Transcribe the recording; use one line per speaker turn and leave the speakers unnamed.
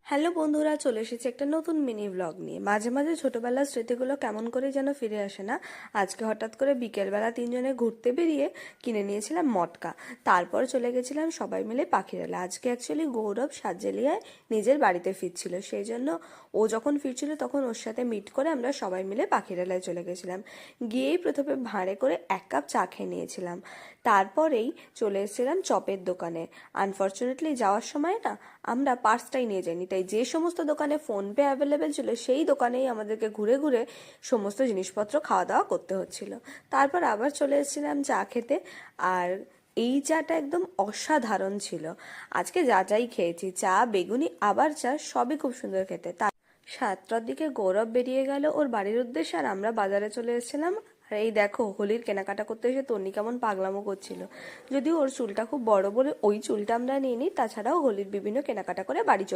Hello বন্ধুরা, চলে এসেছে একটা নতুন মিনি ব্লগ নিয়ে। মাঝে মাঝে ছোটবেলার স্মৃতিগুলো কেমন করে যেন ফিরে আসে না। আজকে হঠাৎ করে বিকেলবেলা তিনজনে ঘুরতে বেরিয়ে কিনে নিয়েছিলাম মটকা। তারপর চলে গেছিলাম সবাই মিলে পাখিরালয়। আজকে অ্যাকচুয়ালি গৌরব সাতজেলিয়ায় নিজের বাড়িতে ফিরছিল, সেই জন্য ও যখন ফিরছিল তখন ওর সাথে মিট করে আমরা সবাই মিলে পাখিরালয় চলে গেছিলাম। গিয়েই প্রথমে ভাঁড়ে করে 1 কাপ চা খেয়ে নিয়েছিলাম। তারপরেই চলে এসেছিলাম চপের দোকানে। আনফর্চুনেটলি যাওয়ার সময় না আমরা পার্সটাই নিয়ে যাইনি, তাই যে সমস্ত দোকানে ফোনপে অ্যাভেলেবেল ছিল সেই দোকানেই আমাদেরকে ঘুরে ঘুরে সমস্ত জিনিসপত্র খাওয়া দাওয়া করতে হচ্ছিল। তারপর আবার চলে এসেছিলাম চা খেতে। আর এই চাটা একদম অসাধারণ ছিল। আজকে যা যাই খেয়েছি, চা, বেগুনি, আবার চা, সবই খুব সুন্দর খেতে। 7টার দিকে গৌরব বেরিয়ে গেল ওর বাড়ির উদ্দেশ্যে, আর আমরা বাজারে চলে এসেছিলাম। আর এই দেখো, হোলির কেনাকাটা করতে এসে তন্নি কেমন পাগলামো করছিল। যদিও ওর চুলটা খুব বড় বলে ওই চুলটা আমরা নিয়ে নিই, তাছাড়াও হোলির বিভিন্ন কেনাকাটা করে বাড়ি